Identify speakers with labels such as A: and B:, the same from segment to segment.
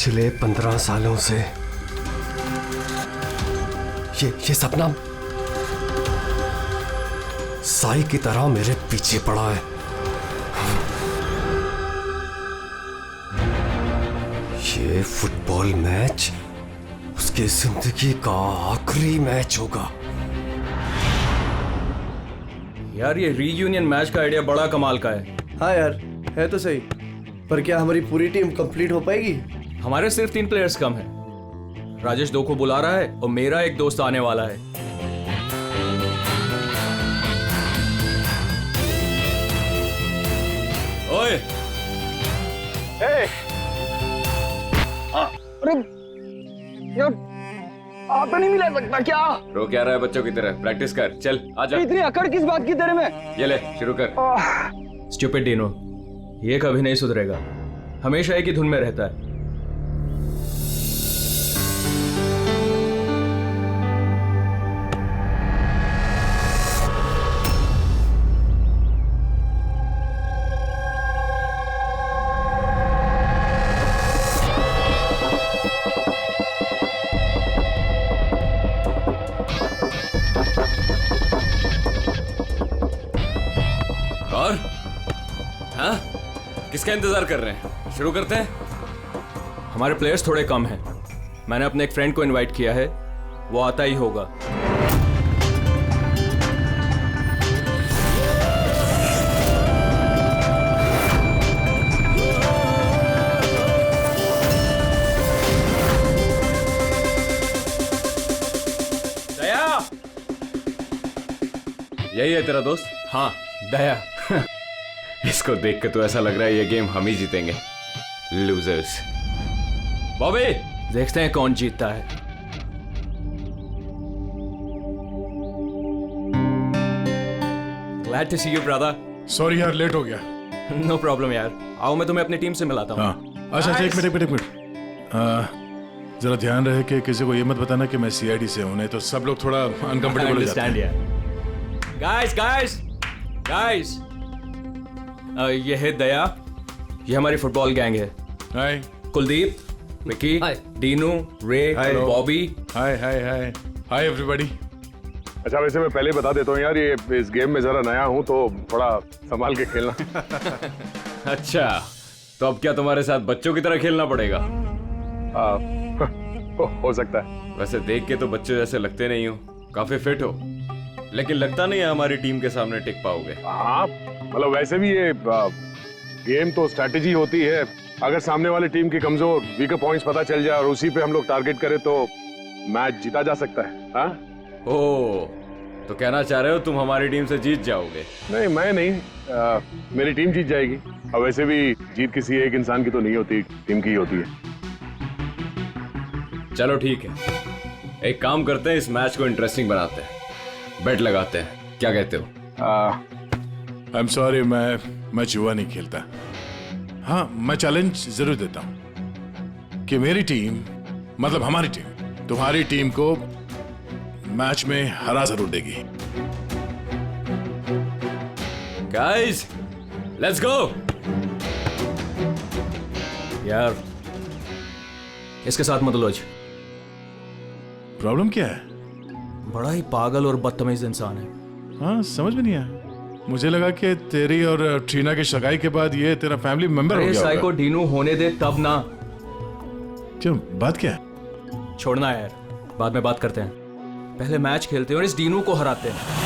A: पिछले 15 सालों से ये सपना साई की तरह मेरे पीछे पड़ा है। ये फुटबॉल मैच उसकी जिंदगी का आखिरी मैच होगा।
B: यार ये रीयूनियन मैच का आइडिया बड़ा कमाल का है।
C: हाँ यार, है तो सही, पर क्या हमारी पूरी टीम कंप्लीट हो पाएगी?
B: हमारे सिर्फ 3 प्लेयर्स कम हैं। राजेश 2 को बुला रहा है और मेरा एक दोस्त आने वाला है। ओए!
D: अरे यार, आता नहीं मिला सकता क्या?
E: रो क्या रहा है बच्चों की तरह? प्रैक्टिस कर, चल आजा।
D: इतनी अकड़ किस बात की तेरे में?
E: ये ले शुरू कर।
B: स्टूपिड डिनो, ये कभी नहीं सुधरेगा, हमेशा एक ही धुन में रहता है।
E: और हाँ, किसका इंतजार कर रहे हैं? शुरू करते हैं।
B: हमारे प्लेयर्स थोड़े कम हैं। मैंने अपने एक फ्रेंड को इनवाइट किया है, वो आता ही होगा। दया!
E: यही है तेरा दोस्त?
B: हाँ, दया।
E: इसको देख के तो ऐसा लग रहा है ये गेम हम ही जीतेंगे। लूजर्स। बॉबी,
B: देखते हैं कौन जीतता है। Glad to see you, brother.
F: Sorry यार, लेट हो गया।
B: No problem यार। आओ मैं तुम्हें अपनी टीम से मिलाता हूँ।
F: हाँ, अच्छा एक मिनट। जरा ध्यान रहे कि किसी को ये मत बताना कि मैं सीआईडी से हूँ, नहीं तो सब लोग थोड़ा अनकंफर्टेबल हो जाते हैं।
B: यार। गाइस, ये है दया, ये हमारी फुटबॉल गैंग है।
F: हाय
B: कुलदीप, विकी, डीनू, रे, बॉबी।
F: Hi everybody.
G: अच्छा, वैसे मैं पहले बता देता हूँ यार, ये इस गेम में जरा नया हूँ तो थोड़ा संभाल के खेलना।
E: अच्छा तो अब क्या तुम्हारे साथ बच्चों की तरह खेलना पड़ेगा?
G: हो सकता है।
E: वैसे देख के तो बच्चों जैसे लगते नहीं हो, काफी फिट हो, लेकिन लगता नहीं है हमारी टीम के सामने टिक पाओगे।
G: हाँ, मतलब वैसे भी ये गेम तो स्ट्रैटेजी होती है। अगर सामने वाली टीम की कमजोर वीकर पॉइंट्स पता चल जाए और उसी पे हम लोग टारगेट करें तो मैच जीता जा सकता है। हाँ?
E: ओह, तो कहना चाह रहे हो तुम हमारी टीम से जीत जाओगे?
G: नहीं, मैं नहीं, मेरी टीम जीत जाएगी। और वैसे भी जीत किसी एक इंसान की तो नहीं होती, टीम की ही होती है।
E: चलो ठीक है, एक काम करते हैं, इस मैच को इंटरेस्टिंग बनाते हैं, बेट लगाते हैं, क्या कहते हो?
F: आई एम सॉरी, मैं जुआ नहीं खेलता। हाँ, मैं चैलेंज जरूर देता हूँ कि मेरी टीम, मतलब हमारी टीम, तुम्हारी टीम को मैच में हरा जरूर देगी।
E: Guys, let's go.
B: यार, इसके साथ मत उलझ।
F: प्रॉब्लम क्या है?
B: बड़ा ही पागल और बदतमीज इंसान है।
F: हाँ, समझ में नहीं आया। मुझे लगा कि तेरी और ट्रीना की सगाई के बाद ये तेरा फैमिली मेंबर हो गया
B: साई को
F: होगा।
B: डीनू होने दे तब ना।
F: क्यों, बात क्या है?
B: छोड़ना यार, बाद में बात करते हैं, पहले मैच खेलते हैं और इस डीनू को हराते हैं।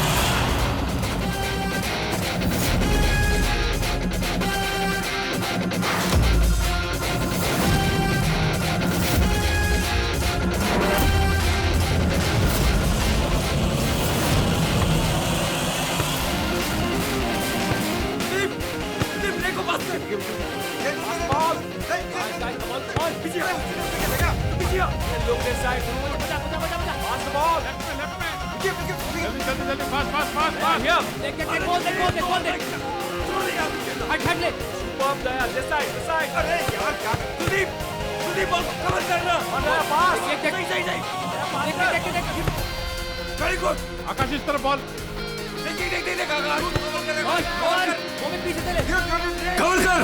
F: आकाश, इस तरफ बॉल।
A: कवर कर।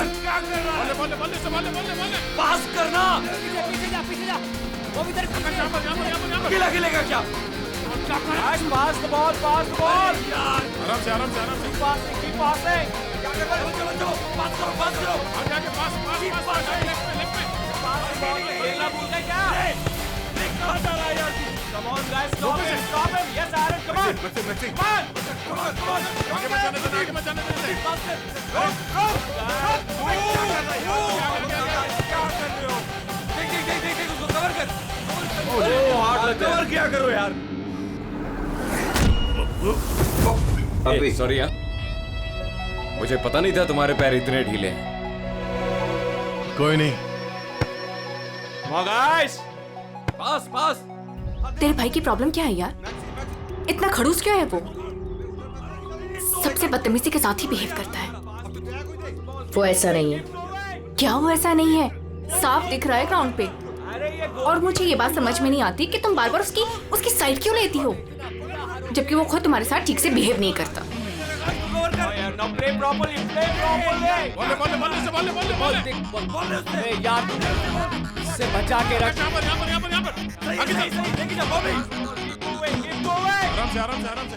B: पास करना। अकेला खेलेगा क्या? Pass the ball, pass the ball.
F: आराम से आराम से आराम से
B: पास है। चलो पास करो, पास करो।
F: आगे आगे पास पास पास लेफ्ट में
B: खेलना भूल गए क्या? कहाँ जा रहा है यार? Come on guys, stop him, stop him. Yes, Aaron, come on. Come on.
F: आगे मत जाने देना, आगे मत जाने देना।
B: देख उसको कवर कर। कवर क्या करो यार?
E: अभी सॉरी यार, मुझे पता नहीं था तुम्हारे पैर इतने ढीले हैं।
F: कोई नहीं।
B: Come on guys. पास पास।
H: तेरे भाई की प्रॉब्लम क्या है यार? इतना खड़ूस क्यों है वो? सबसे बदतमीजी के साथ ही बिहेव करता है।
I: वो ऐसा नहीं है।
H: क्या वो ऐसा नहीं है? साफ दिख रहा है ग्राउंड पे। और मुझे ये बात समझ में नहीं आती कि तुम बार बार उसकी साइड क्यों लेती हो, जबकि वो खुद तुम्हारे साथ ठीक से बिहेव नहीं करता।
B: से बचा के रख।
F: यहाँ पर आगे चल। आराम से आराम से।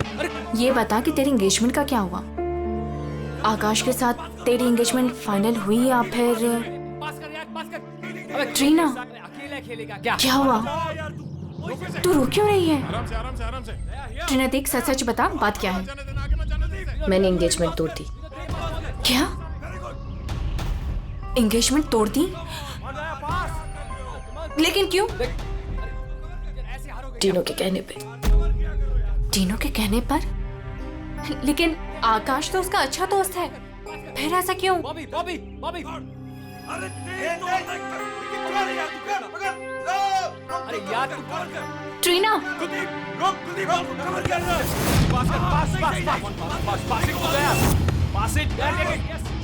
H: ये बता कि तेरी एंगेजमेंट का क्या हुआ? आकाश के साथ तेरी एंगेजमेंट फाइनल हुई या फिर? ट्रीना, क्या हुआ? तू रो क्यों रही है?
F: आराम से आराम से आराम से।
H: ट्रीना देख, सच सच बता, बात क्या है?
F: जाने देना, आगे मत जाने देना।
I: मैंने एंगेजमेंट तोड़ दी।
H: क्या? एंगेजमेंट तोड़ दी? लेकिन क्यों?
I: टीनो के कहने पे।
H: टीनो के कहने पर? लेकिन आकाश तो उसका अच्छा दोस्त है, फिर ऐसा क्यों?
B: बॉबी बॉबी बॉबी। अरे यार तू कवर कर।
H: Trina,
B: Pass it.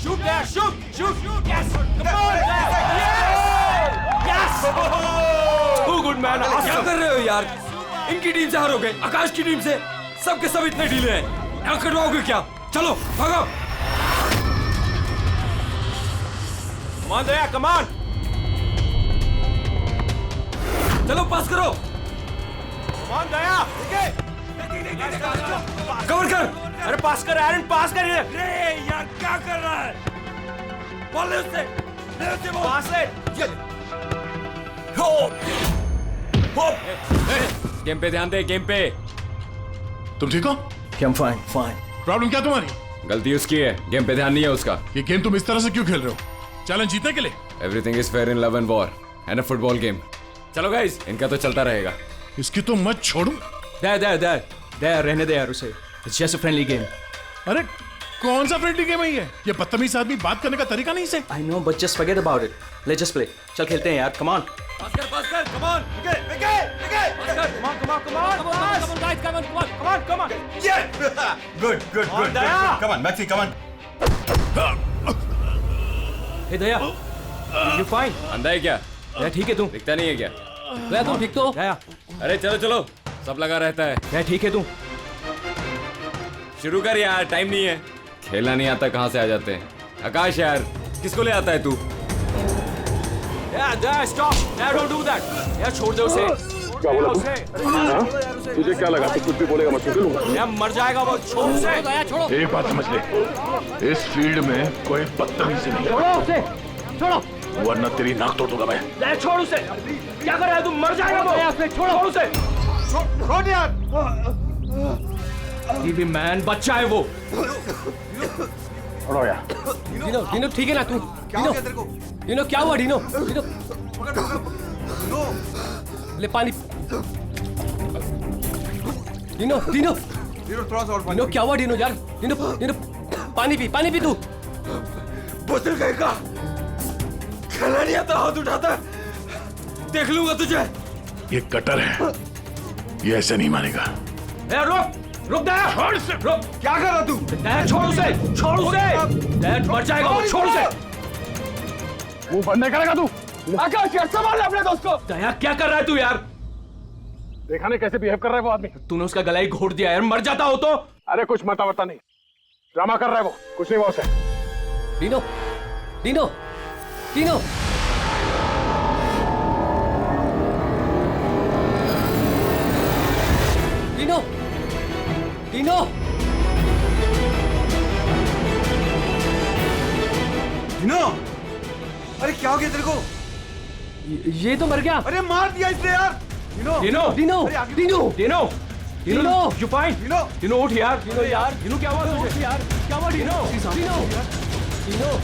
B: Shoot there. Shoot. Yes. Come on. Yes. Too good man. क्या कर रहे हो यार? इनकी टीम से हारोगे, आकाश की टीम से। सबके सब इतने ढीले हैं। ना करवाओगे क्या? चलो भागो। Come on Daya, come on. चलो पास करो। Come on दया, कवर कर। अरे पास कर एरन, पास कर। रे यार क्या कर रहा है? बॉल ले उससे पास है। गेम पे ध्यान दे, गेम पे।
F: तुम ठीक हो?
C: I'm fine.
F: प्रॉब्लम क्या तुम्हारी?
E: गलती उसकी है, गेम पे ध्यान नहीं है उसका।
F: ये गेम तुम इस तरह से क्यों खेल रहे हो? चैलेंज जीतने के लिए?
E: Everything is fair in love and war and a football game. चलो गाइस, इनका तो चलता रहेगा।
F: इसकी तो मत छोड़ू।
B: दया रहने दे यार उसे। It's just a friendly game.
F: अरे कौन सा फ्रेंडली गेम है ये? ये बदतमीज आदमी बात करने का तरीका नहीं से।
B: I know, but just forget about it. Let's just play. चल खेलते हैं यार. Come on. पास कर. Come on. Okay. Come on. Come on, guys. Come on.
J: Yeah. Good.
B: Daya.
J: Come on, Maxi, come on.
B: Hey Daya. You fine?
E: अंधा है क्या?
B: दया ठीक है तू?
E: दिखता नहीं है क्या?
B: दया तुम ठीक तो? दया.
E: अरे चलो, सब लगा रहता है।
B: दया ठीक है तू?
E: शुरू कर यार, टाइम नहीं है। खेलना नहीं आता कहाँ से आ जाते हैं। आकाश यार, किसको ले आता है तू?
B: दया stop. Daya don't do that. दया छोड़ दे उसे.
G: क्या बोला तू? तुझे क्या लगा तू कुछ भी बोलेगा मैं सुन लूंगा?
B: दया मर जाएगा वो. छोड़ उसे. दया छोड़ो.
F: एक बात समझ ले, इस फील्ड में कोई बदतमीजी नहीं।
B: छोड़ो उसे. छोड़ो.
F: वरना तेरी नाक तोड़ दूंगा मैं।
B: दया छोड़ उसे. क्या कर रहा है तू? मर जाएगा वो. दया छोड़ उसे. छोड़ यार. टीवी मैन बच्चा है वो.
G: छोड़ो यार।
B: डीनो ठीक है ना तू? डीनो क्या हुआ? डीनो ले पानी. डीनो
J: थोड़ा सा और
B: डीनो क्या हुआ? डीनो यार. डीनो पानी पी तू.
J: बोतल कहेगा खेलना नहीं आता, हाथ उठाता देख लूंगा तुझे।
F: ये कटर है, ये ऐसे नहीं मानेगा।
B: रुक दया. रुक.
J: क्या कर रहा तू?
B: दया छोड़ उसे. दया मर जाएगा वो. छोड़ उसे.
G: मुंह बंद नहीं करेगा तू?
J: आकाश यार संभाल ले अपने दोस्त को।
B: दया क्या कर रहा है तू यार?
G: देखा नहीं कैसे बिहेव कर रहा है वो आदमी?
B: तूने उसका गला ही घोट दिया यार. मर जाता हो तो.
G: अरे कुछ मता नहीं, ड्रामा कर रहा है वो, कुछ नहीं बॉस है।
B: Dino, Dino, Dino. Dino, Dino.
A: Dino, अरे क्या हो गया तेरे को?
B: ये तो मर गया।
A: अरे मार दिया इसने यार। डिनो,
B: डीनो, डीनो,
A: अरे आगे-
B: Dino, Dino, Dino, you fine?
A: Dino,
B: Dino उठ यार, डीनो यार, डीनो क्या हुआ तुझे यार? क्या हुआ Dino? Dino, Dino,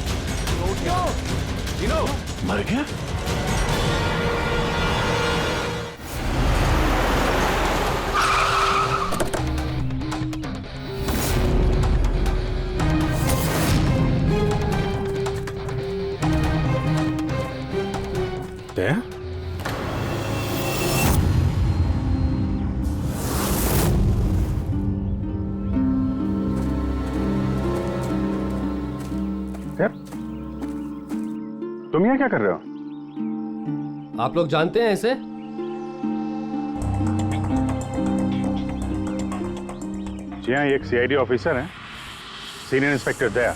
B: Dino, Dino.
F: मर गया? दया?
G: तुम यहाँ क्या कर रहे हो?
B: आप लोग जानते हैं इसे?
G: जी हाँ, ये एक सीआईडी ऑफिसर है, सीनियर इंस्पेक्टर दया।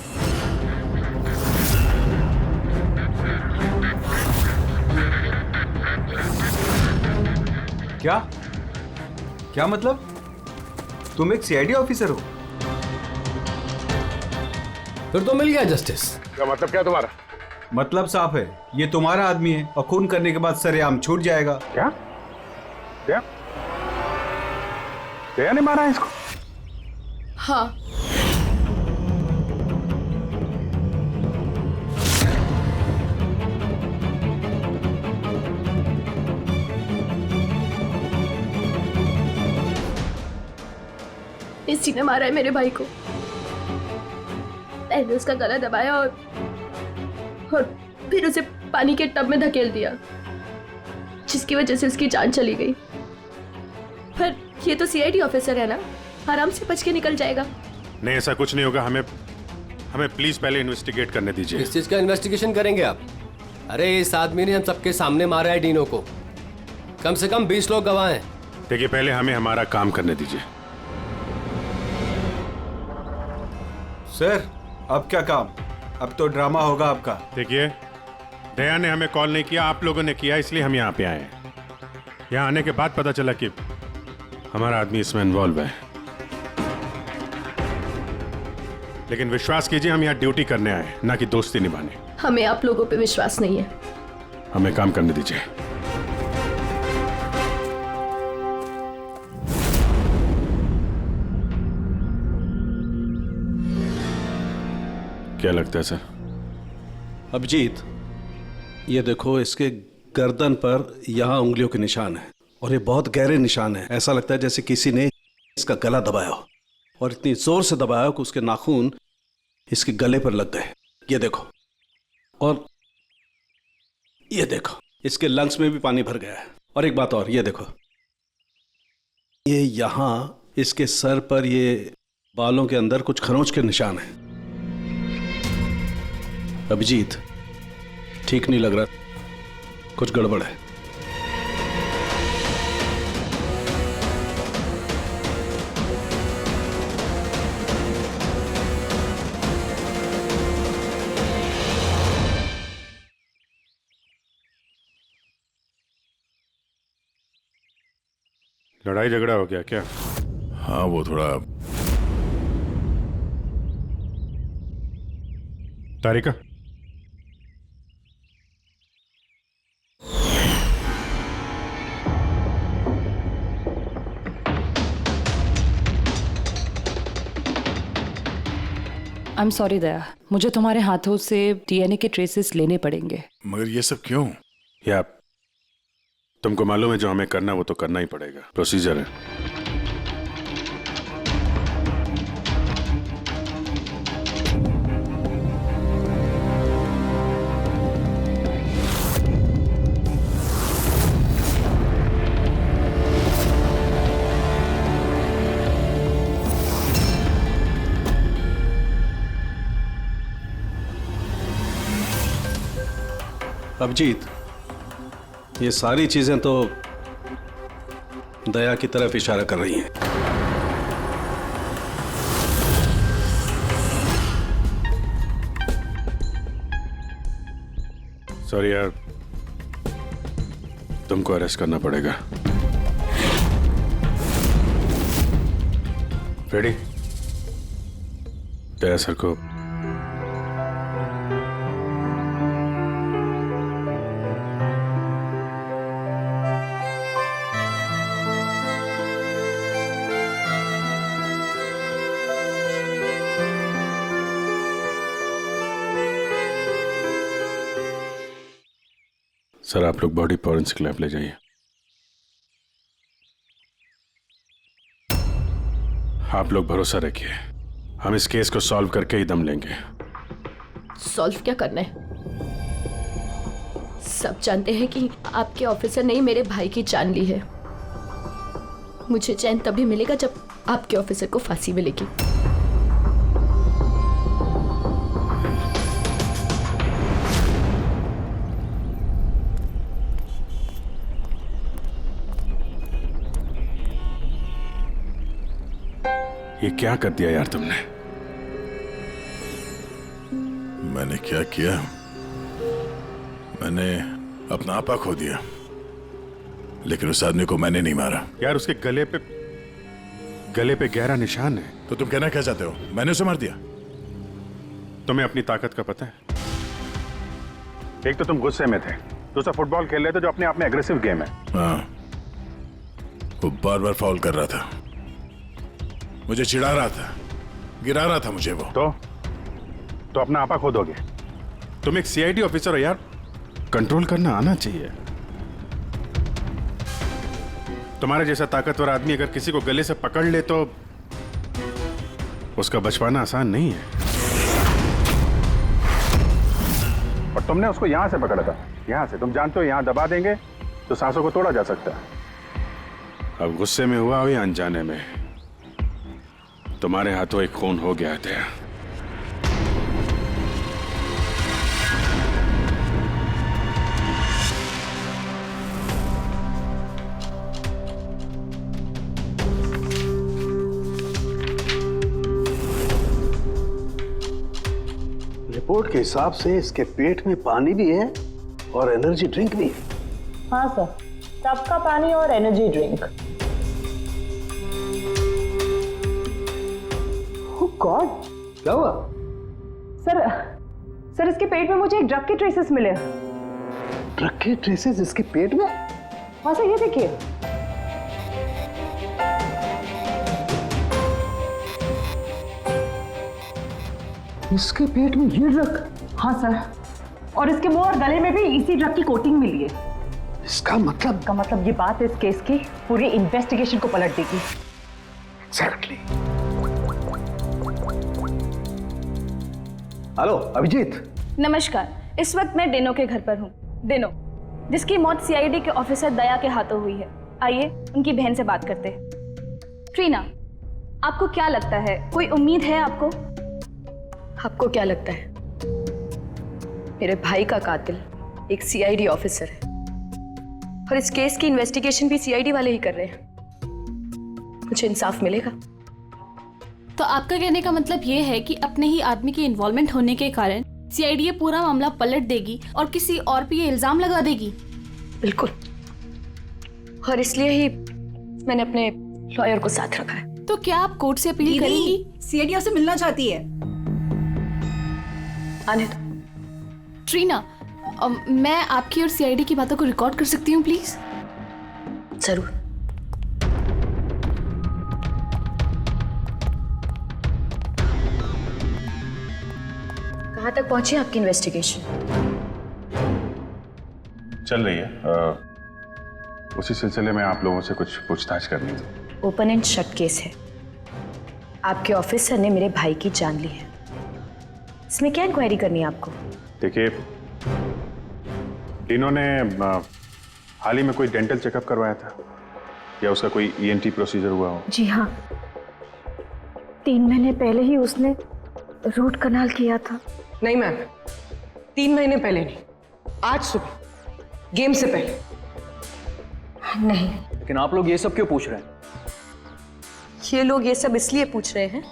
A: क्या क्या मतलब? तुम एक सीआईडी ऑफिसर हो?
B: फिर तो मिल गया जस्टिस।
G: क्या मतलब क्या तुम्हारा?
A: मतलब साफ है, ये तुम्हारा आदमी है और खून करने के बाद सरेआम छूट जाएगा।
G: क्या? दया? दया ने मारा है इसको?
H: हाँ,
K: इसी ने मारा है मेरे भाई को। मैंने उसका गला दबाया और फिर उसे पानी के टब में धकेल दिया, जिसकी वजह से उसकी जान चली गई। पर ये तो सीआईडी ऑफिसर है ना, आराम से बच के निकल जाएगा।
F: नहीं, ऐसा कुछ नहीं होगा। हमें प्लीज पहले इन्वेस्टिगेट करने दीजिए।
B: इस चीज का इन्वेस्टिगेशन करेंगे आप? अरे इस आदमी ने हम सबके सामने मारा है डीनो को। कम से कम 20 लोग गवाह हैं।
F: देखिए, पहले हमें हमारा काम करने दीजिए।
A: सर, अब क्या काम? अब तो ड्रामा होगा आपका।
F: देखिए, दया ने हमें कॉल नहीं किया, आप लोगों ने किया, इसलिए हम यहाँ पे आए हैं। यहाँ आने के बाद पता चला कि हमारा आदमी इसमें इन्वॉल्व है। लेकिन विश्वास कीजिए, हम यहाँ ड्यूटी करने आए, ना कि दोस्ती निभाने।
K: हमें आप लोगों पे विश्वास नहीं है।
F: हमें काम करने दीजिए। क्या लगता है सर?
L: अभिजीत, ये देखो, इसके गर्दन पर यहाँ उंगलियों के निशान है और ये बहुत गहरे निशान है। ऐसा लगता है जैसे किसी ने इसका गला दबाया हो और इतनी जोर से दबाया कि उसके नाखून इसके गले पर लग गए। ये देखो, और ये देखो, इसके लंग्स में भी पानी भर गया है। और एक बात और, ये देखो, ये यहाँ इसके सर पर ये बालों के अंदर कुछ खरोंच के निशान हैं। अभिजीत, ठीक नहीं लग रहा, कुछ गड़बड़ है।
F: लड़ाई झगड़ा हो गया क्या? हाँ, वो थोड़ा। तारिका,
I: आई एम सॉरी दया, मुझे तुम्हारे हाथों से डीएनए के ट्रेसेस लेने पड़ेंगे।
F: मगर ये सब क्यों? या तुमको मालूम है जो हमें करना वो तो करना ही पड़ेगा, प्रोसीजर है।
L: अभिजीत, ये सारी चीजें तो दया की तरफ इशारा कर रही हैं।
G: सॉरी यार, तुमको अरेस्ट करना पड़ेगा। रेडी? दया सर को सर, आप लोग बॉडी फॉरेंसिक लैब ले जाइए। आप लोग भरोसा रखिए, हम इस केस को सॉल्व करके ही दम लेंगे।
K: सॉल्व क्या करना है? सब जानते हैं कि आपके ऑफिसर ने ही मेरे भाई की जान ली है। मुझे चैन तभी मिलेगा जब आपके ऑफिसर को फांसी मिलेगी।
G: ये क्या कर दिया यार तुमने?
F: मैंने क्या किया? मैंने अपना आपा खो दिया, लेकिन उस आदमी को मैंने नहीं मारा।
G: यार उसके गले पे गहरा निशान है।
F: तो तुम कहना क्या चाहते हो? मैंने उसे मार दिया?
G: तुम्हें अपनी ताकत का पता है? एक तो तुम गुस्से में थे, दूसरा फुटबॉल खेल रहे थे जो अपने आप में एग्रेसिव गेम है।
F: हाँ, वो बार बार फाउल कर रहा था, मुझे चिढ़ा रहा था, गिरा रहा था मुझे वो।
G: तो अपना आपा खो दोगे? तुम एक सीआईडी ऑफिसर हो यार, कंट्रोल करना आना चाहिए। तुम्हारे जैसा ताकतवर आदमी अगर किसी को गले से पकड़ ले तो उसका बच पाना आसान नहीं है। और तुमने उसको यहां से पकड़ा था, यहां से। तुम जानते हो यहां दबा देंगे तो सांसों को तोड़ा जा सकता है। अब गुस्से में हुआ हो या अनजाने में, तुम्हारे हाथों एक खून हो गया था।
L: रिपोर्ट के हिसाब से इसके पेट में पानी भी है और एनर्जी ड्रिंक भी है।
I: हाँ सर, टब का पानी और एनर्जी ड्रिंक। गॉड,
L: क्या हुआ?
I: सर इसके पेट में मुझे एक ड्रग के ट्रेसेस मिले।
L: ड्रग के ट्रेसेस इसके पेट में?
I: हाँ सर, ये देखिए।
L: इसके पेट में ये ड्रग?
I: हाँ सर, और इसके मुंह और गले में भी इसी ड्रग की कोटिंग मिली है।
L: इसका मतलब
I: ये बात इस केस की पूरी इन्वेस्टिगेशन को पलट देगी।
L: एग्जैक्टली। हेलो अभिजीत।
K: नमस्कार, इस वक्त मैं डेनो के घर पर हूँ। डेनो, जिसकी मौत सीआईडी के ऑफिसर दया के हाथों हुई है। आइए उनकी बहन से बात करते हैं। ट्रीना, आपको क्या लगता है, कोई उम्मीद है आपको? आपको क्या लगता है? मेरे भाई का कातिल एक सीआईडी ऑफिसर है और इस केस की इन्वेस्टिगेशन भी सीआईडी वाले ही कर रहे हैं। मुझे इंसाफ मिलेगा?
H: तो आपका कहने का मतलब ये है कि अपने ही आदमी के इन्वॉल्वमेंट होने के कारण सीआईडी ये पूरा मामला पलट देगी और किसी और पे ये इल्जाम लगा देगी?
K: बिल्कुल, और इसलिए ही मैंने अपने लॉयर को साथ रखा है।
H: तो क्या आप कोर्ट से अपील करेंगी?
I: सीआईडी से मिलना चाहती है।
K: आने दो।
H: ट्रीना, मैं आपकी और सीआईडी की बातों को रिकॉर्ड कर सकती हूँ प्लीज?
K: जरूर। कहाँ तक पहुंची आपकी इन्वेस्टिगेशन?
G: चल रही है। उसी सिलसिले में आप लोगों से कुछ पूछताछ करनी थी।
K: ओपन एंड शट केस है। आपके ऑफिसर ने मेरे भाई की जान ली है। इसमें क्या इंक्वायरी करनी है आपको?
G: देखिए, डिनो ने हाल ही में कोई डेंटल चेकअप करवाया था या उसका कोई ईएनटी प्रोसीजर हुआ हो?
K: जी हाँ, 3 महीने पहले ही उसने रूट कनाल किया था।
M: नहीं मैम, 3 महीने पहले नहीं, आज सुबह, गेम से पहले।
K: नहीं।
B: लेकिन आप लोग ये सब क्यों पूछ रहे हैं?
K: ये लोग ये सब इसलिए पूछ रहे हैं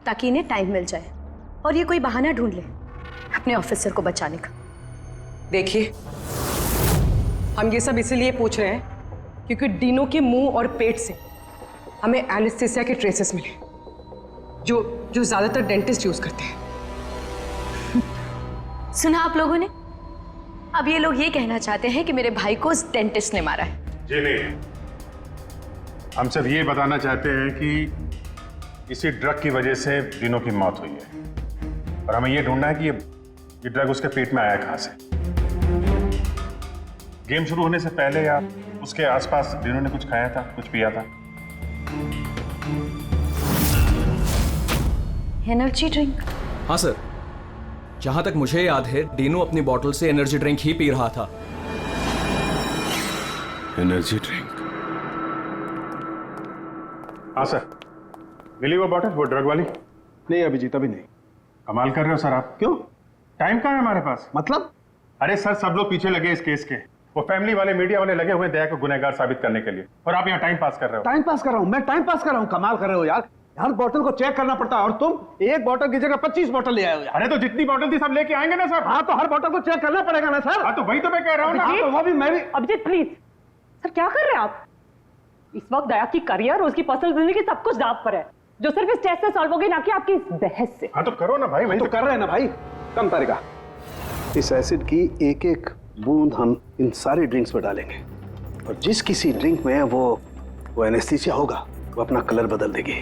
K: ताकि इन्हें टाइम मिल जाए और ये कोई बहाना ढूंढ ले अपने ऑफिसर को बचाने का।
M: देखिए, हम ये सब इसीलिए पूछ रहे हैं क्योंकि डीनो के मुंह और पेट से हमें एनेस्थीसिया के ट्रेसेस मिले जो जो ज्यादातर डेंटिस्ट यूज करते हैं।
K: सुना आप लोगों ने? अब ये लोग ये कहना चाहते हैं कि मेरे भाई को उस डेंटिस्ट ने मारा है।
G: जी नहीं, हम सिर्फ ये बताना चाहते हैं कि इसी ड्रग की वजह से डीनो की मौत हुई है और हमें ये ढूंढना है कि ये ड्रग उसके पेट में आया कहां से। गेम शुरू होने से पहले या उसके आसपास डीनो ने कुछ खाया था, कुछ पिया था?
K: Energy drink?
B: हाँ सर, जहां तक मुझे याद है डीनो अपनी बॉटल से एनर्जी ड्रिंक ही पी रहा था।
G: Energy drink? हाँ सर, मिली वो बॉटल, वो ड्रग वाली?
L: नहीं अभिजीत, अभी नहीं।
G: कमाल कर रहे हो सर आप।
L: क्यों?
G: टाइम कहाँ है हमारे पास?
L: मतलब?
G: अरे सर, सब लोग पीछे लगे इस केस के। वो फैमिली वाले, मीडिया वाले लगे हुए दया को गुनहगार साबित करने के लिए, और आप यहाँ टाइम पास कर रहे हो।
L: टाइम पास कर रहा हूँ? मैं टाइम पास कर रहा हूँ? कमाल कर रहे हो यार। हर बोतल को चेक करना पड़ता है और तुम एक बोतल की जगह 25 बोतल ले आए हो यार।
G: अरे तो जितनी बोतल थी सब लेके आएंगे ना सर।
L: हाँ तो हर बोतल को चेक करना पड़ेगा ना सर।
G: हाँ तो वही तो मैं कह रहा हूँ ना।
L: हाँ तो वो भी मैं भी।
I: अभिजीत प्लीज, सर क्या कर रहे हैं आप? इस वक्त दया की करियर और उसकी पर्सनल जिंदगी सब कुछ दांव पर है, जो सिर्फ इस टेस्ट से सॉल्व होगी, ना कि आपकी इस बहस से।
G: हाँ तो करो ना भाई, वही
L: तो कर रहे हैं ना भाई। कम तरीका। इस एसिड की एक एक बूंद हम इन सारे ड्रिंक्स में डालेंगे और जिस किसी ड्रिंक में वो एनेस्थीसिया होगा वो अपना कलर बदल देगी।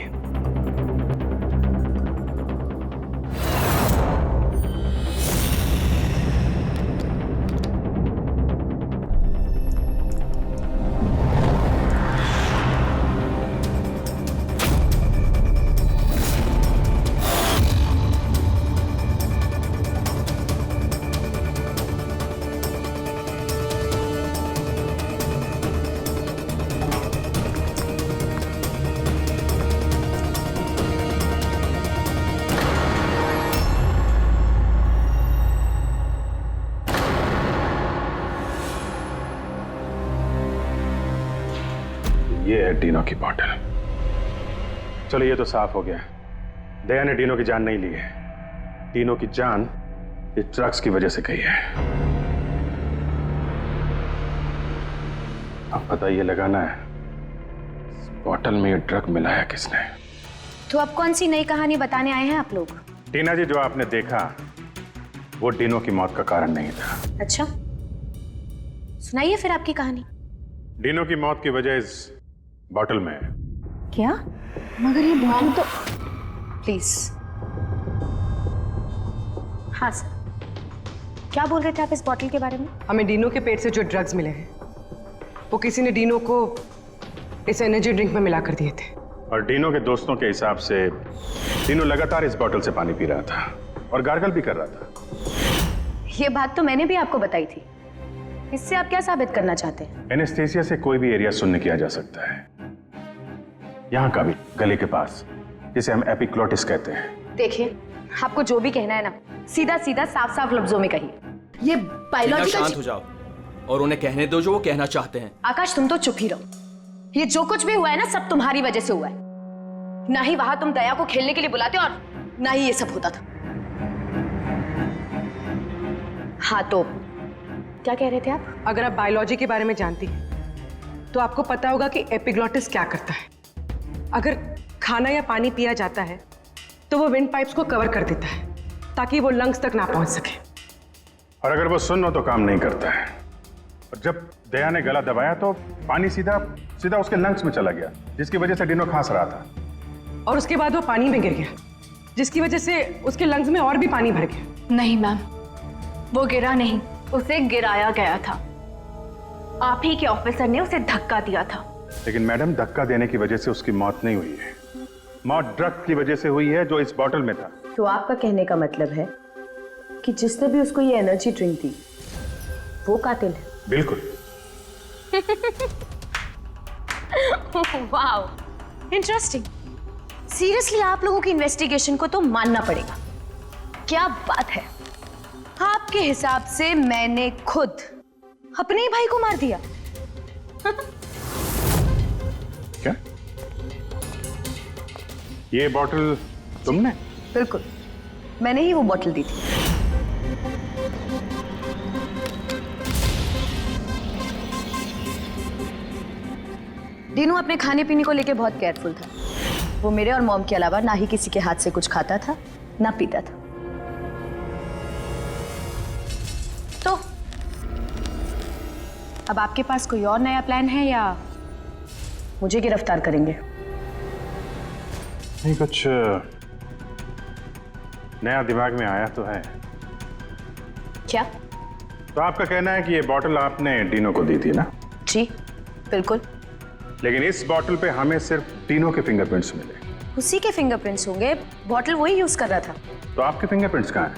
G: ये है डीनो की बॉटल। चलो ये तो साफ हो गया, दया ने डीनो की जान नहीं ली है। डीनो की जान इस ड्रग्स की वजह से गई है। अब पता ये लगाना है इस बॉटल में ये ड्रग मिलाया किसने।
K: तो अब कौन सी नई कहानी बताने आए हैं आप लोग?
G: टीना जी, जो आपने देखा वो डीनो की मौत का कारण नहीं था।
K: अच्छा, सुनाइए फिर आपकी कहानी।
G: डीनो की मौत की वजह इस बॉटल में है।
K: क्या? मगर ये बॉटल तो प्लीज। हाँ सर, क्या बोल रहे थे आप इस बॉटल के बारे में?
M: हमें डीनो के पेट से जो ड्रग्स मिले हैं वो किसी ने डीनो को इस एनर्जी ड्रिंक में मिला कर दिए थे।
G: और डीनो के दोस्तों के हिसाब से डीनो लगातार इस बॉटल से पानी पी रहा था और गार्गल भी कर रहा था।
K: ये बात तो मैंने भी आपको बताई थी। इससे आप क्या साबित करना चाहते हैं?
G: एनेस्थीसिया से कोई भी एरिया शून्य किया जा सकता है, यहाँ का भी, गले के पास, जिसे हम एपिग्लोटिस कहते हैं।
K: देखिए, आपको जो भी कहना है ना, सीधा सीधा साफ साफ लफ्जों में कहिए। ये बायोलॉजिकल।
B: शांत हो जाओ और उन्हें कहने दो जो वो कहना चाहते हैं।
K: आकाश, तुम तो चुप ही रहो। ये जो कुछ भी हुआ है ना, सब तुम्हारी वजह से हुआ है। ना ही वहां तुम दया को खेलने के लिए बुलाते और ना ही ये सब होता था। हाँ तो क्या कह रहे थे आप?
M: अगर आप बायोलॉजी के बारे में जानती हैं तो आपको पता होगा कि एपिग्लोटिस क्या करता है। अगर खाना या पानी पिया जाता है तो वो विंड पाइप्स को कवर कर देता है ताकि वो लंग्स तक ना पहुंच सके।
G: और अगर वो सुन्न हो तो काम नहीं करता है। और जब दया ने गला दबाया तो पानी सीधा सीधा उसके लंग्स में चला गया, जिसकी वजह से डीनो खांस रहा था।
M: और उसके बाद वो पानी में गिर गया, जिसकी वजह से उसके लंग्स में और भी पानी भर गया।
H: नहीं मैम, वो गिरा नहीं, उसे गिराया गया था। आप ही के ऑफिसर ने उसे धक्का दिया था।
G: लेकिन मैडम, धक्का देने की वजह से उसकी मौत नहीं हुई है। मौत ड्रग की वजह से हुई है जो इस बॉटल में था।
K: तो आपका कहने का मतलब है कि जिसने भी उसको ये एनर्जी ड्रिंक दी वो कातिल है?
G: बिल्कुल।
K: Wow, interesting. सीरियसली आप लोगों की इन्वेस्टिगेशन को तो मानना पड़ेगा। क्या बात है, आपके हिसाब से मैंने खुद अपने ही भाई को मार दिया।
G: क्या? ये बॉटल तुमने?
K: बिल्कुल, मैंने ही वो बॉटल दी थी। डीनू अपने खाने पीने को लेके बहुत केयरफुल था। वो मेरे और मॉम के अलावा ना ही किसी के हाथ से कुछ खाता था ना पीता था। तो अब आपके पास कोई और नया प्लान है या मुझे गिरफ्तार करेंगे?
G: नहीं, कुछ नया दिमाग में आया तो है।
K: क्या?
G: तो आपका कहना है कि ये बॉटल आपने डीनो को दी थी ना?
K: जी बिल्कुल।
G: लेकिन इस बॉटल पे हमें सिर्फ डीनो के फिंगरप्रिंट्स मिले।
K: उसी के फिंगरप्रिंट्स होंगे, बॉटल वही यूज कर रहा था।
G: तो आपके फिंगरप्रिंट्स कहाँ हैं?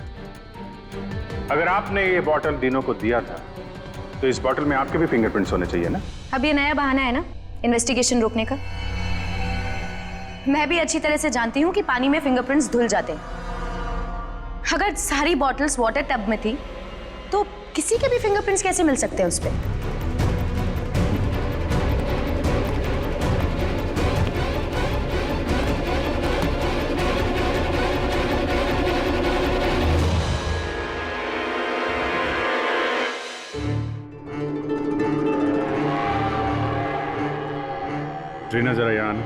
G: अगर आपने ये बॉटल डीनो को दिया था तो इस बॉटल में आपके भी फिंगरप्रिंट्स होने चाहिए ना?
K: अब ये नया बहाना है ना इन्वेस्टिगेशन रोकने का। मैं भी अच्छी तरह से जानती हूँ कि पानी में फिंगरप्रिंट्स धुल जाते हैं। अगर सारी बॉटल्स वाटर टब में थी तो किसी के भी फिंगरप्रिंट्स कैसे मिल सकते हैं उस पे?
G: ट्रीना जरा यहाँ आना।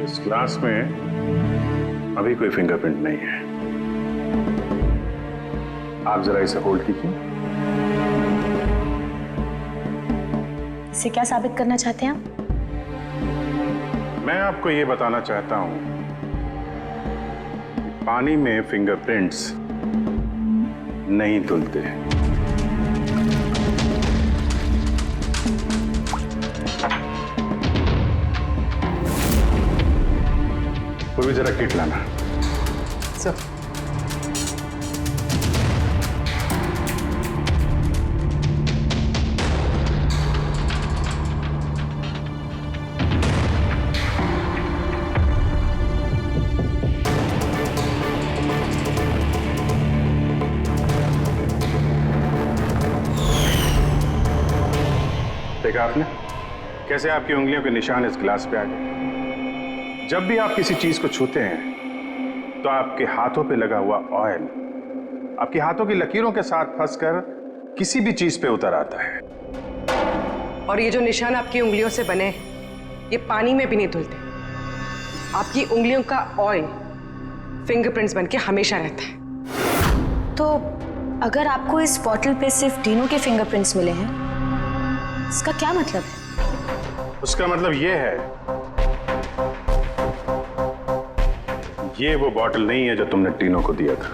G: इस ग्लास में अभी कोई फिंगरप्रिंट नहीं है। आप जरा इसे होल्ड कीजिए।
K: इससे क्या साबित करना चाहते हैं आप?
G: मैं आपको ये बताना चाहता हूं कि पानी में फिंगरप्रिंट्स नहीं धुलते हैं। पूर्वी जरा किट लाना।
M: सर
G: देखा आपने कैसे आपकी उंगलियों के निशान इस गिलास पे आ गए? जब भी आप किसी चीज को छूते हैं तो आपके हाथों पे लगा हुआ ऑयल आपके हाथों की लकीरों के साथ फंसकर किसी भी चीज पे उतर आता है।
M: और ये जो निशान आपकी उंगलियों से बने ये पानी में भी नहीं धुलते। आपकी उंगलियों का ऑयल फिंगरप्रिंट्स बनके हमेशा रहता है।
K: तो अगर आपको इस बॉटल पे सिर्फ डीनो के फिंगरप्रिंट्स मिले हैं, इसका क्या मतलब है?
G: उसका मतलब ये है, ये वो बॉटल नहीं है जो तुमने डीनो को दिया था।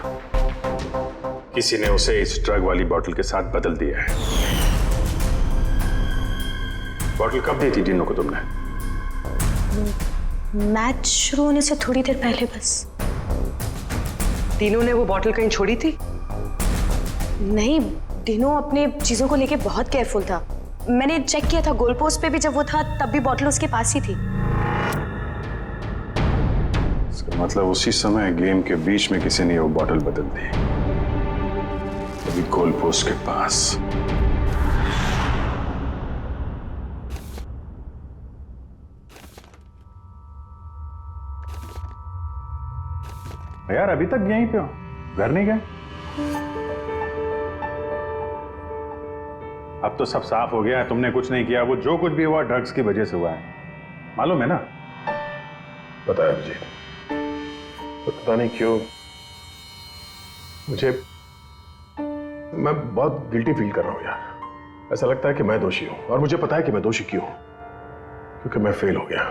G: किसी ने उसे इस ड्रग वाली बॉटल के साथ बदल दिया है। बॉटल कब दी थी डीनो को तुमने?
K: मैच शुरू होने से थोड़ी देर पहले बस।
M: डीनो ने वो बॉटल कहीं छोड़ी थी?
K: नहीं, डीनो अपने चीजों को लेके बहुत केयरफुल था। मैंने चेक किया था, गोल पोस्ट पे भी जब वो था तब भी बॉटल उसके पास ही थी।
G: इसका मतलब उसी समय गेम के बीच में किसी ने वो बॉटल बदल दी, अभी गोल पोस्ट के पास। यार अभी तक यहीं पे हो, घर नहीं गए? अब तो सब साफ हो गया है, तुमने कुछ नहीं किया। वो जो कुछ भी हुआ ड्रग्स की वजह से हुआ है, मालूम है ना?
F: पता है अभिजीत, तो पता नहीं क्यों मैं बहुत गिल्टी फील कर रहा हूं यार। ऐसा लगता है कि मैं दोषी हूं, और मुझे पता है कि मैं दोषी क्यों हूं, क्योंकि मैं फेल हो गया।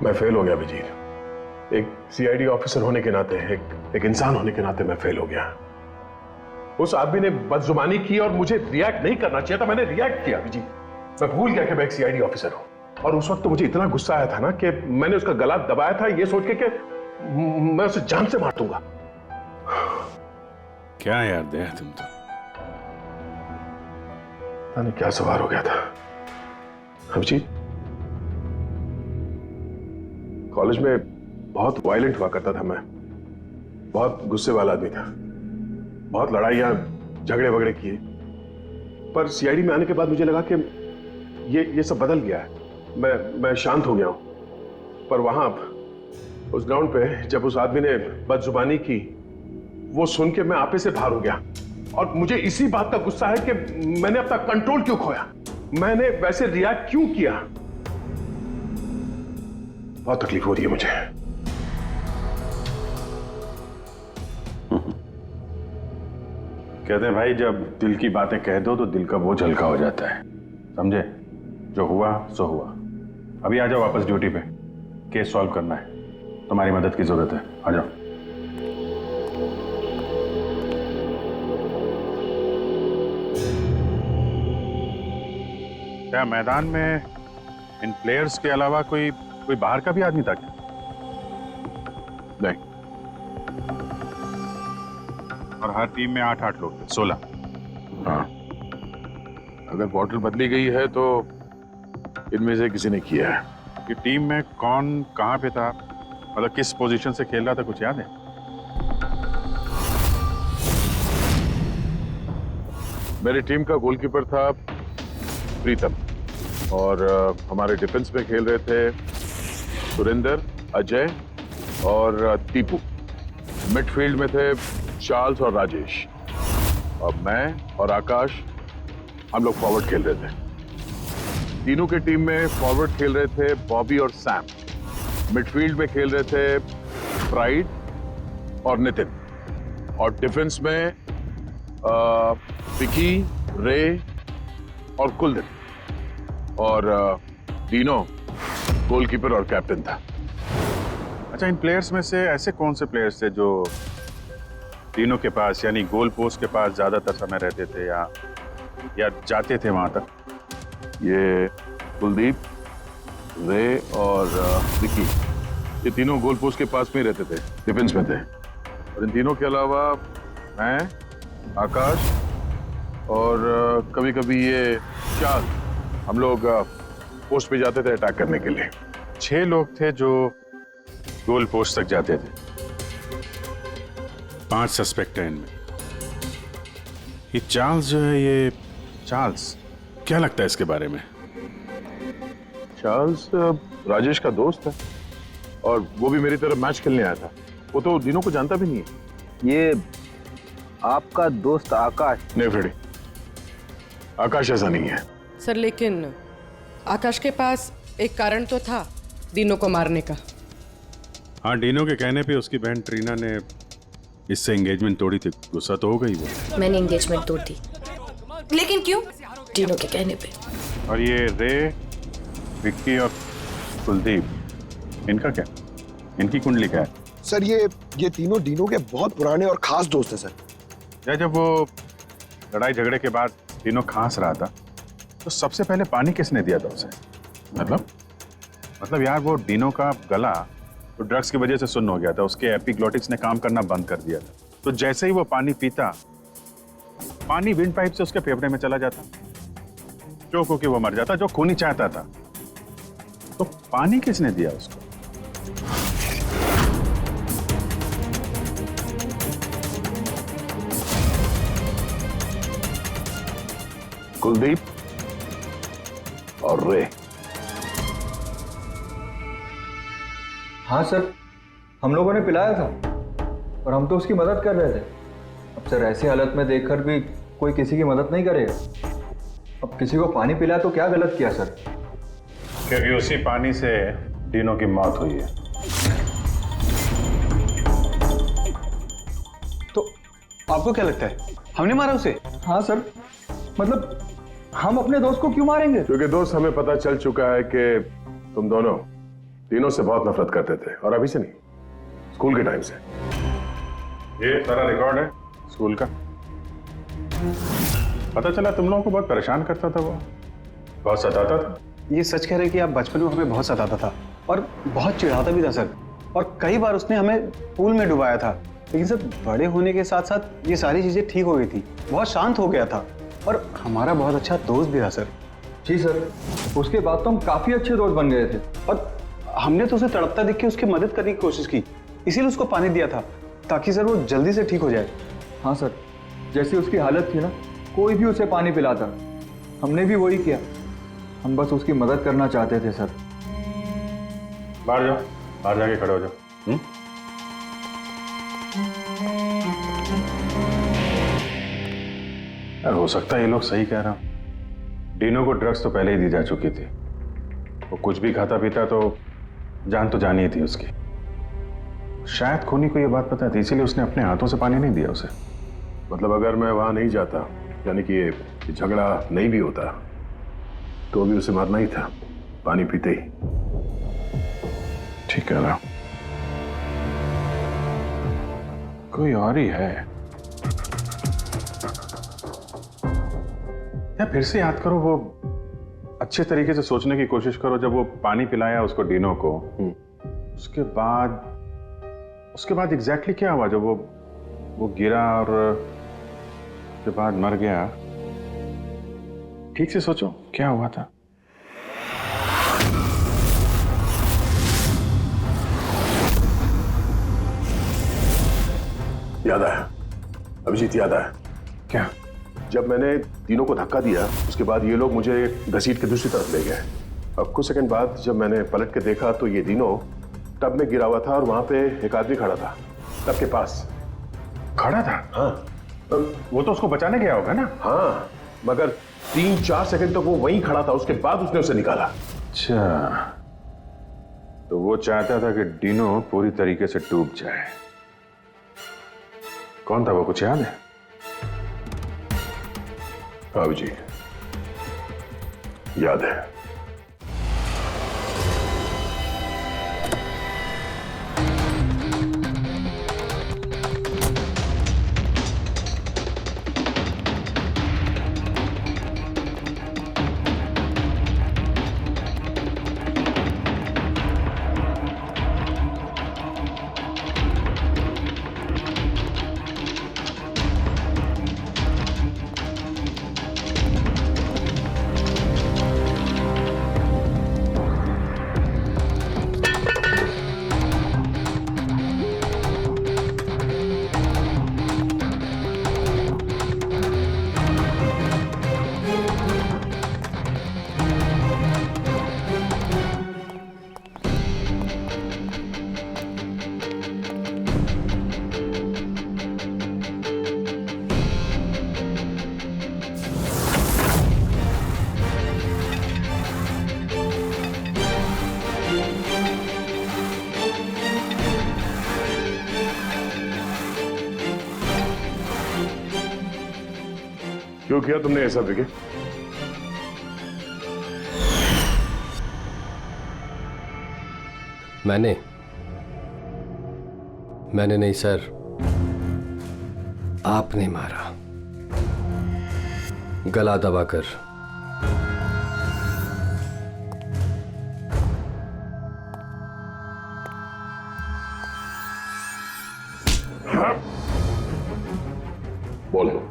F: मैं फेल हो गया अभिजीत। एक सीआईडी ऑफिसर होने के नाते, एक इंसान होने के नाते मैं फेल हो गया। उस आदमी ने बदजुबानी की और मुझे रिएक्ट नहीं करना चाहिए था, मैंने रिएक्ट किया अभिजीत। मैं भूल गया कि मैं एक सीआईडी ऑफिसर हूं, और उस वक्त तो मुझे इतना गुस्सा आया था ना कि मैंने उसका गला दबाया था ये सोच के कि मैं उसे जान से मार दूंगा।
G: क्या यार दया, तुम तो
F: पता नहीं क्या सवार हो गया था अभिजीत। कॉलेज में बहुत वायलेंट हुआ करता था मैं, बहुत गुस्से वाला आदमी था, बहुत लड़ाइयां झगड़े वगड़े किए। पर सीआईडी में आने के बाद मुझे लगा कि ये सब बदल गया है। मैं शांत हो गया हूं। पर वहां उस ग्राउंड पे जब उस आदमी ने बदजुबानी की, वो सुन के मैं आपे से बाहर हो गया और मुझे इसी बात का गुस्सा है कि मैंने अपना कंट्रोल क्यों खोया, मैंने वैसे रिएक्ट क्यों किया। बहुत तकलीफ हो रही है मुझे।
G: कहते हैं भाई, जब दिल की बातें कह दो तो दिल का बोझ हल्का हो जाता है, समझे? जो हुआ सो हुआ। अभी आ जाओ वापस ड्यूटी पे, केस सॉल्व करना है, तुम्हारी मदद की जरूरत है, आ जाओ। क्या मैदान में इन प्लेयर्स के अलावा कोई बाहर का भी आदमी था क्या? नहीं। और हर टीम में 8-8 लोग थे, 16।
F: हाँ, अगर बॉटल बदली गई है तो इनमें से किसी ने किया है।
G: कि टीम में कौन कहां पे था, मतलब किस पोजीशन से खेल रहा था, कुछ याद है?
F: मेरी टीम का गोलकीपर था प्रीतम और हमारे डिफेंस में खेल रहे थे सुरेंद्र, अजय और टीपू। मिडफील्ड में थे चार्ल्स और राजेश, और मैं और आकाश, हम लोग फॉरवर्ड खेल रहे थे। तीनों के टीम में फॉरवर्ड खेल रहे थे बॉबी और सैम, मिडफील्ड में खेल रहे थे प्राइड और नितिन, और डिफेंस में विकी, रे और कुलदीप, और तीनों गोलकीपर और कैप्टन था।
G: अच्छा, इन प्लेयर्स में से ऐसे कौन से प्लेयर्स थे जो तीनों के पास, यानी गोल पोस्ट के पास ज्यादातर समय रहते थे या जाते थे वहां तक?
F: ये कुलदीप, रे और विकी, ये तीनों गोल पोस्ट के पास में ही रहते थे, डिफेंस में थे। और इन तीनों के अलावा मैं, आकाश और कभी कभी ये चार्ल्स, हम लोग पोस्ट पे जाते थे अटैक करने के लिए।
G: 6 लोग थे जो गोल पोस्ट तक जाते थे। 5 सस्पेक्ट हैं इनमें। ये चार्ल्स जो है, ये चार्ल्स क्या लगता है इसके बारे में?
F: चार्ल्स राजेश का दोस्त है और वो भी मेरी तरफ मैच खेलने आया था। वो तो दिनों को जानता भी नहीं है।
D: ये आपका दोस्त आकाश?
F: नहीं फ्रेडी, आकाश ऐसा नहीं है
M: सर, लेकिन आकाश के पास एक कारण तो था दिनों को मारने का।
G: हाँ, डीनो के कहने पे उसकी बहन ट्रीना ने इससे एंगेजमेंट तोड़ी थी। गुस्सा तो हो गई वो।
H: मैंने एंगेजमेंट तोड़ दी, लेकिन क्यों? डीनो के कहने पे।
G: और ये रे, विक्की और कुलदीप, इनका क्या? इनकी कुंडली क्या है?
N: सर ये तीनों डीनो के बहुत पुराने और खास दोस्त हैं सर।
G: या जब वो लड़ाई झगड़े के बाद डीनो खांस रहा था तो सबसे पहले पानी किसने दिया था उसे? मतलब यार, वो डीनो का गला तो ड्रग्स की वजह से सुन्न हो गया था, उसके एपिग्लोटिक्स ने काम करना बंद कर दिया था। तो जैसे ही वो पानी पीता, पानी विंड पाइप से उसके फेफड़े में चला जाता, चोक होके वो मर जाता, जो खून ही चाहता था। तो पानी किसने दिया उसको?
F: कुलदीप और रे।
D: हाँ सर, हम लोगों ने पिलाया था और हम तो उसकी मदद कर रहे थे। अब सर, ऐसी हालत में देखकर भी कोई किसी की मदद नहीं करेगा। अब किसी को पानी पिलाया तो क्या गलत किया सर?
G: क्योंकि उसी पानी से डीनो की मौत हुई है।
D: तो आपको क्या लगता है, हमने मारा उसे? हाँ सर, मतलब हम अपने दोस्त को क्यों मारेंगे?
F: क्योंकि दोस्त, हमें पता चल चुका है कि तुम दोनों तीनों से बहुत नफरत करते थे, और अभी से नहीं, स्कूल के टाइम से।
G: ये सारा रिकॉर्ड है स्कूल का। पता चला तुम लोगों को बहुत परेशान करता था, वो बहुत सताता था।
O: ये सच कह रहे कि आप बचपन में हमें बहुत सताता था और बहुत चिढ़ाता भी था सर, और कई बार उसने हमें पूल में डुबाया था। लेकिन सर, बड़े होने के साथ साथ ये सारी चीजें ठीक हो गई थी, बहुत शांत हो गया था और हमारा बहुत अच्छा दोस्त भी था सर।
D: जी सर, उसके बाद तो हम काफी अच्छे दोस्त बन गए थे,
O: और हमने तो उसे तड़पता देख के उसकी मदद करने की कोशिश की, इसीलिए उसको पानी दिया था ताकि सर वो जल्दी से ठीक हो जाए।
D: हाँ सर, जैसी उसकी हालत थी ना, कोई भी उसे पानी पिलाता, हमने भी वही किया। हम बस उसकी मदद करना चाहते थे सर।
G: बाहर जाओ, बाहर जाके खड़े हो जाओ। यार हो सकता है ये लोग सही कह रहा हूं। डीनो को ड्रग्स तो पहले ही दी जा चुकी थी। वो कुछ भी खाता पीता तो जानी ही थी उसकी। शायद खूनी को ये बात पता थी, इसीलिए उसने अपने हाथों से पानी नहीं दिया उसे।
F: मतलब अगर मैं वहां नहीं जाता, यानी कि ये झगड़ा नहीं भी होता, तो भी उसे मारना ही था पानी पीते ही।
G: ठीक है ना, कोई और ही है। या फिर से याद करो, वो अच्छे तरीके से सोचने की कोशिश करो। जब वो पानी पिलाया उसको डीनो को, उसके बाद एग्जैक्टली क्या हुआ? जब वो गिरा और उसके बाद मर गया, ठीक से सोचो क्या हुआ था।
F: याद आया अभिजीत, याद आया।
G: क्या?
F: जब मैंने तीनों को धक्का दिया, उसके बाद ये लोग मुझे घसीट के दूसरी तरफ ले गए। अब कुछ सेकंड बाद जब मैंने पलट के देखा तो ये तीनों टब में गिरा हुआ था और वहां पे एक आदमी खड़ा था टब के पास।
G: खड़ा था?
F: हाँ।
G: वो तो उसको बचाने गया होगा ना?
F: हाँ, मगर 3-4 सेकंड तक वो वहीं खड़ा था, उसके बाद उसने उसे निकाला।
G: अच्छा, तो वो चाहता था कि डीनो पूरी तरीके से डूब जाए। कौन था वो, कुछ याद है?
F: हाँ जी, याद है। क्यों किया तुमने ऐसा विकी?
B: मैंने नहीं सर, आपने मारा, गला दबाकर।
F: बोलो,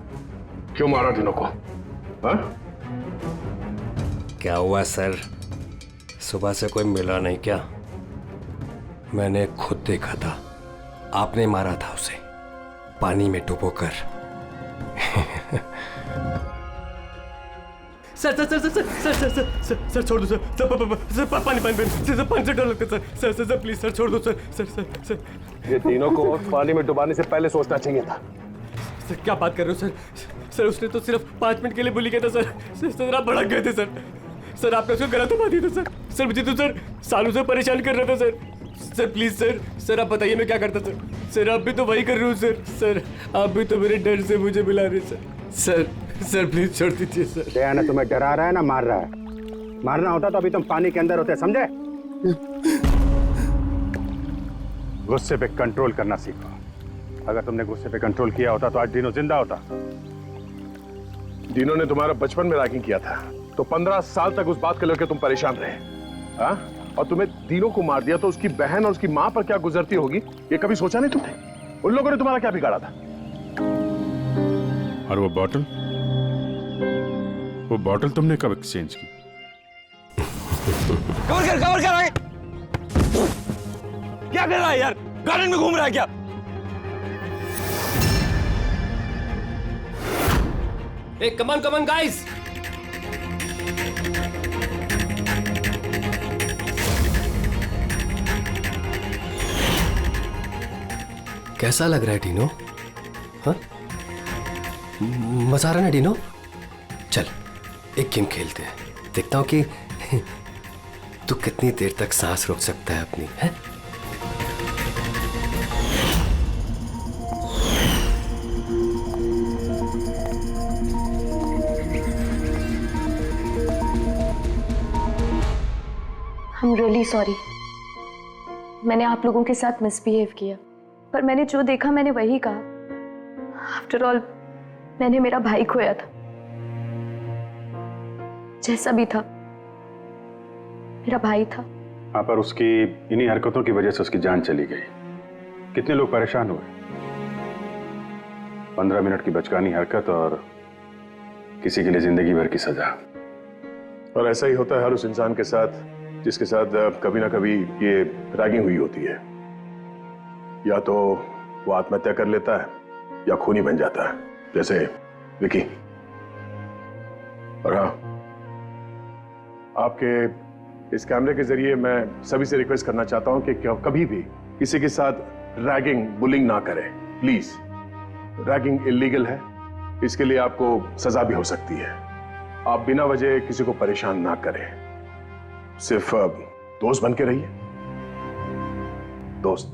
F: क्यों मारा डीनो को? हाँ?
B: क्या हुआ सर, सुबह से कोई मिला नहीं क्या? मैंने खुद देखा था, आपने मारा था उसे पानी में डुबोकर।
P: Sir sir sir sir sir sir sir sir sir छोड़ दो सर, सर पानी से डर लगता है सर, सर प्लीज सर छोड़ दो सर, सर सर सर।
F: ये तीनों को पानी में डुबाने से पहले सोचना चाहिए था।
P: सर क्या बात कर रहे हो सर? सर उसने तो सिर्फ 5 मिनट के लिए बोली गया था सर, सर आप भड़क गए थे सर। सर आपने उसको गलत दबा दिया था सर। सर मुझे तो सर सालों से परेशान कर रहा था sir. Sir please sir, sir आप बताइए मैं क्या करता सर? सर आप भी तो वही कर रहे हो सर। सर आप भी तो मेरे डर से मुझे बुला रहे सर। सर सर प्लीज छोड़ दीजिए सर।
O: दया ना तुम्हें डरा रहा है ना मार रहा है। मारना होता तो अभी तुम पानी के अंदर होते, समझे? गुस्से पे कंट्रोल करना सीखो। अगर तुमने गुस्से पे कंट्रोल किया होता तो आज डीनो जिंदा होता।
F: डीनो ने तुम्हारा बचपन में रैगिंग किया था, तो 15 साल तक उस बात को लेकर तुम परेशान रहे। हाँ? और तुम्हें डीनो को मार दिया तो उसकी बहन और उसकी मां पर क्या गुजरती होगी, ये कभी सोचा नहीं तुमने? उन लोगों ने तुम्हारा क्या बिगाड़ा था?
G: और वो बॉटल तुमने कब एक्सचेंज की?
J: कवर कर आगे। क्या कर रहा है यार? गार्डन में घूम रहा है क्या?
B: Hey, come on, guys! कैसा लग रहा है डीनो? हाँ?
Q: मजा आ रहा ना डिनो? चल एक गेम खेलते हैं, देखता हूँ कि तू कितनी देर तक सांस रोक सकता है अपनी, है?
K: I'm really sorry. मैंने आप लोगों के साथ मिसबिहेव किया, पर मैंने जो देखा मैंने वही कहा। आफ्टर ऑल मैंने मेरा भाई खोया था। जैसा भी था मेरा भाई था।
G: हाँ, पर उसकी इन्हीं हरकतों की वजह से उसकी जान चली गई। कितने लोग परेशान हुए। 15 मिनट की बचकानी हरकत और किसी के लिए जिंदगी भर की सजा।
F: और ऐसा ही होता है हर उस इंसान के साथ जिसके साथ कभी ना कभी ये रैगिंग हुई होती है। या तो वो आत्महत्या कर लेता है या खूनी बन जाता है, जैसे विकी। और हाँ, आपके इस कैमरे के जरिए मैं सभी से रिक्वेस्ट करना चाहता हूं कि कभी भी किसी के साथ रैगिंग, बुलिंग ना करें, प्लीज। रैगिंग इलीगल है, इसके लिए आपको सजा भी हो सकती है। आप बिना वजह किसी को परेशान ना करें, सिर्फ दोस्त बन के रहिए। दोस्त।